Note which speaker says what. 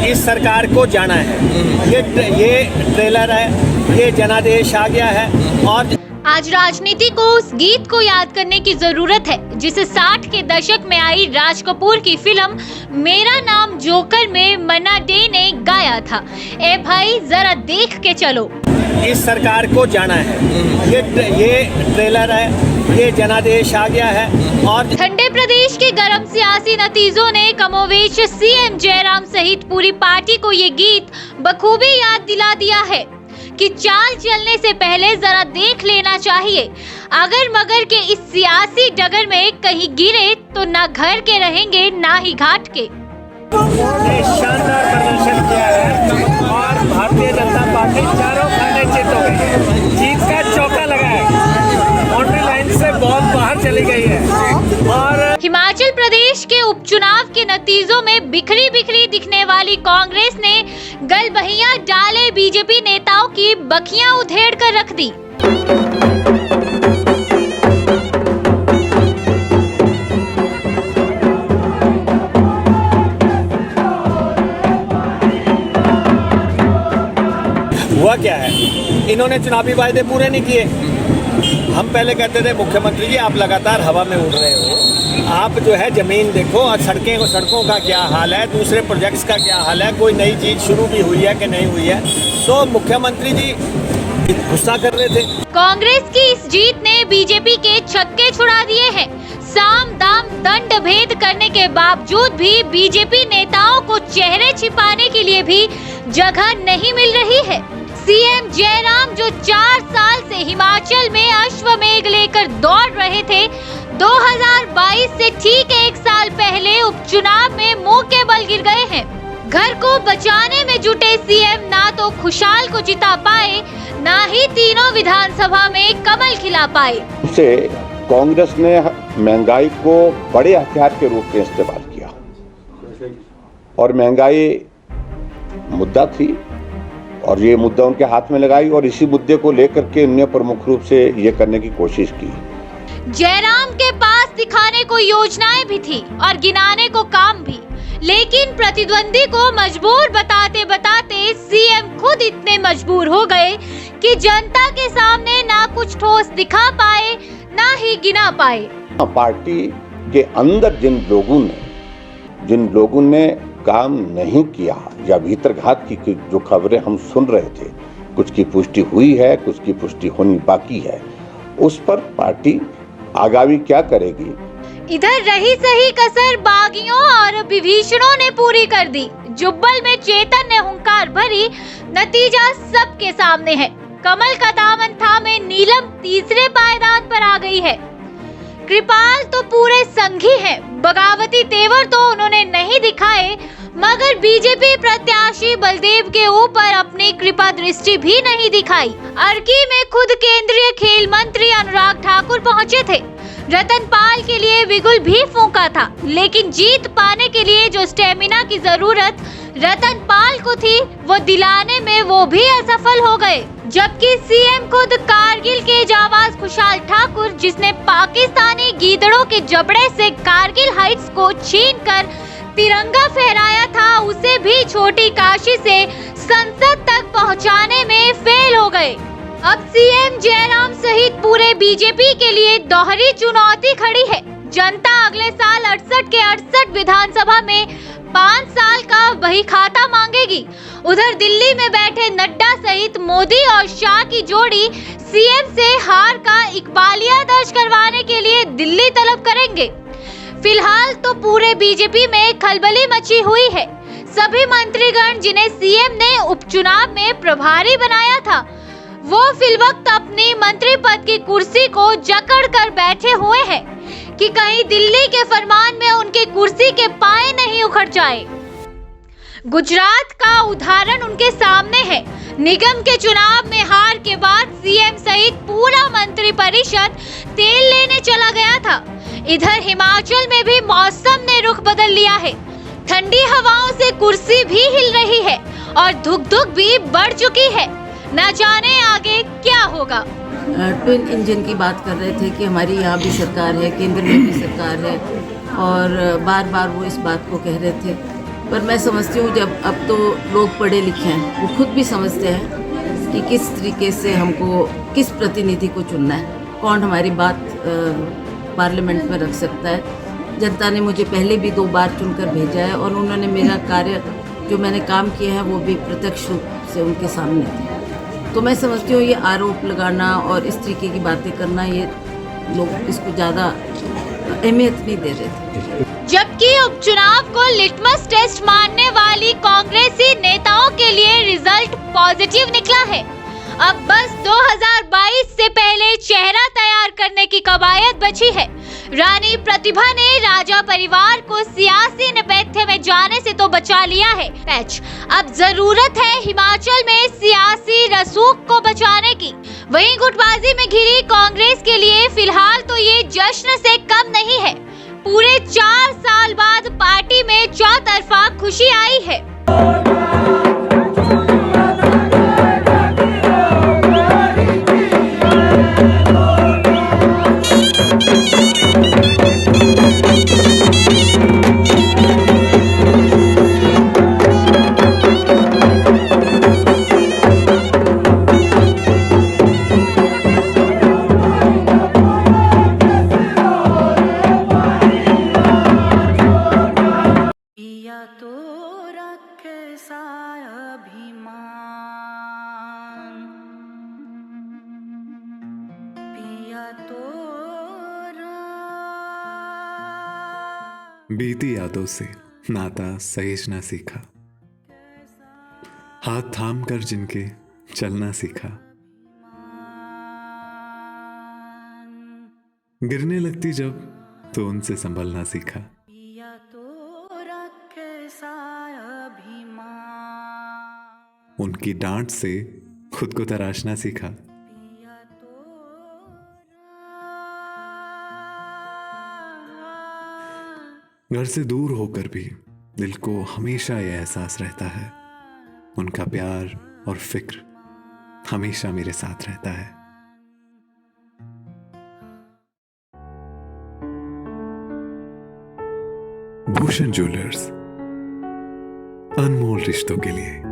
Speaker 1: इस सरकार को जाना है। ये ट्रेलर है, ये जनादेश आ गया है। और
Speaker 2: आज राजनीति को उस गीत को याद करने की जरूरत है जिसे 60 के दशक में आई राज कपूर की फिल्म मेरा नाम जोकर में मन्ना डे ने गाया था। ए भाई जरा देख के चलो।
Speaker 1: इस सरकार को जाना है। ये ट्रेलर है, ये जनादेश आ गया है। और
Speaker 2: ठंडे प्रदेश के गर्म सियासी नतीजों ने कमोवेश सीएम जयराम सहित पूरी पार्टी को ये गीत बखूबी याद दिला दिया है कि चाल चलने से पहले जरा देख लेना चाहिए। अगर मगर के इस सियासी डगर में कहीं गिरे तो ना घर के रहेंगे ना ही घाट के।
Speaker 1: ने शानदार प्रदर्शन किया है और भारतीय जनता पार्टी चारों खाने चित हो गई। जीत का चौका लगा है, बाउंड्री लाइन से बॉल बाहर चली गई है। और
Speaker 2: हिमाचल प्रदेश के उपचुनाव के नतीजों में बिखरी बिखरी दिखने वाली कांग्रेस ने गलबहियां डाले बीजेपी नेताओं की बखियां उधेड़ कर रख दी।
Speaker 1: हुआ क्या है, इन्होंने चुनावी वायदे पूरे नहीं किए। हम पहले कहते थे मुख्यमंत्री जी आप लगातार हवा में उड़ रहे हो, आप जो है जमीन देखो और सड़कों का क्या हाल है, दूसरे प्रोजेक्ट्स का क्या हाल है, कोई नई चीज शुरू भी हुई है कि नहीं हुई है। तो मुख्यमंत्री जी गुस्सा कर रहे थे।
Speaker 2: कांग्रेस की इस जीत ने बीजेपी के छक्के छुड़ा दिए हैं। साम दाम दंड भेद करने के बावजूद भी बीजेपी नेताओं को चेहरे छिपाने के लिए भी जगह नहीं मिल रही है। सीएम जयराम जो 4 साल से हिमाचल में अश्वमेध लेकर दौड़ रहे थे, 2022 से ठीक 1 साल पहले उपचुनाव में मुंह के बल गिर गए हैं। घर को बचाने में जुटे सीएम ना तो खुशहाल को जिता पाए, ना ही तीनों विधानसभा में कमल खिला पाए।
Speaker 3: से कांग्रेस ने महंगाई को बड़े हथियार के रूप में इस्तेमाल किया और महंगाई मुद्दा थी और ये मुद्दा उनके हाथ में लगाई और इसी मुद्दे को लेकर के उन्होंने प्रमुख रूप से ये करने की कोशिश की।
Speaker 2: जयराम के पास दिखाने को योजनाएं भी थी और गिनाने को काम भी, लेकिन प्रतिद्वंदी को मजबूर बताते बताते सीएम खुद इतने मजबूर हो गए कि जनता के सामने ना कुछ ठोस दिखा पाए ना ही गिना पाए।
Speaker 3: पार्टी के अंदर जिन लोगों ने काम नहीं किया या भीतरघात की जो खबरें हम सुन रहे थे, कुछ की पुष्टि हुई है, कुछ की पुष्टि होनी बाकी है, उस पर पार्टी आगामी क्या करेगी।
Speaker 2: इधर रही सही कसर बागियों और विभीषणों ने पूरी कर दी। जुब्बल में चेतन ने हुंकार भरी, नतीजा सबके सामने है। कमल का दामन थामे नीलम तीसरे पायदान पर आ गई है। कृपाल तो पूरे संघी हैं, बगावती तेवर तो उन्होंने नहीं दिखाए, मगर बीजेपी प्रत्याशी बलदेव के ऊपर अपनी कृपा दृष्टि भी नहीं दिखाई। अर्की में खुद केंद्रीय खेल मंत्री अनुराग ठाकुर पहुंचे थे। रतन पाल के लिए बिगुल भी फूंका था, लेकिन जीत पाने के लिए जो स्टेमिना की जरूरत रतन पाल को थी वो दिलाने में वो भी असफल हो गए। जबकि सीएम खुद कारगिल के जाबाज खुशहाल ठाकुर, जिसने पाकिस्तानी गीदड़ों के जबड़े से कारगिल हाइट्स को छीनकर तिरंगा फहराया था, उसे भी छोटी काशी से संसद तक पहुंचाने में फेल हो गए। अब सीएम जयराम सहित पूरे बीजेपी के लिए दोहरी चुनौती खड़ी है। जनता अगले साल 68 के 68 विधानसभा में 5 साल का बही खाता मांगेगी। उधर दिल्ली में बैठे नड्डा सहित मोदी और शाह की जोड़ी सीएम से हार का इकबालिया दर्ज करवाने के लिए दिल्ली तलब करेंगे। फिलहाल तो पूरे बीजेपी में खलबली मची हुई है। सभी मंत्रीगण जिन्हें सीएम ने उपचुनाव में प्रभारी बनाया था, वो फिलवक्त अपनी मंत्री पद की कुर्सी को जकड़ कर बैठे हुए हैं कि कहीं दिल्ली के फरमान में उनकी कुर्सी के पाए नहीं उखड़ जाए। गुजरात का उदाहरण उनके सामने है। निगम के चुनाव में हार के बाद सीएम सहित पूरा मंत्री परिषद तेल लेने चला गया था। इधर हिमाचल में भी मौसम ने रुख बदल लिया है। ठंडी हवाओं से कुर्सी भी हिल रही है और धुक भी बढ़ चुकी है। न जाने आगे क्या होगा।
Speaker 4: ट्विन इंजन की बात कर रहे थे कि हमारी यहाँ भी सरकार है, केंद्र में भी सरकार है और बार बार वो इस बात को कह रहे थे। पर मैं समझती हूँ जब अब तो लोग पढ़े लिखे हैं, वो खुद भी समझते हैं कि किस तरीके से हमको किस प्रतिनिधि को चुनना है, कौन हमारी बात पार्लियामेंट में रख सकता है। जनता ने मुझे पहले भी 2 बार चुनकर भेजा है और उन्होंने मेरा कार्य जो मैंने काम किए हैं वो भी प्रत्यक्ष रूप से उनके सामने थे। तो मैं समझती हूँ ये आरोप लगाना और इस तरीके की बातें करना, ये लोग इसको ज़्यादा अहमियत नहीं दे रहे थे।
Speaker 2: जबकि उपचुनाव को लिटमस टेस्ट मानने वाली कांग्रेसी नेताओं के लिए रिजल्ट पॉजिटिव निकला है। अब बस 2022 से पहले चेहरा तैयार करने की कवायद बची है। रानी प्रतिभा ने राजा परिवार को सियासी नेपथ्य में जाने से तो बचा लिया है पैच, अब जरूरत है हिमाचल में सियासी रसूख को बचाने की। वहीं गुटबाजी में घिरी कांग्रेस के लिए फिलहाल तो ये जश्न से कम नहीं है। पूरे 4 साल बाद पार्टी में चौतरफा खुशी आई है।
Speaker 5: बीती यादों से नाता सहेजना सीखा, हाथ थाम कर जिनके चलना सीखा, गिरने लगती जब तो उनसे संभलना सीखा। उनकी डांट से खुद को तराशना सीखा। घर से दूर होकर भी दिल को हमेशा यह एहसास रहता है, उनका प्यार और फिक्र हमेशा मेरे साथ रहता है। भूषण ज्वेलर्स, अनमोल रिश्तों के लिए।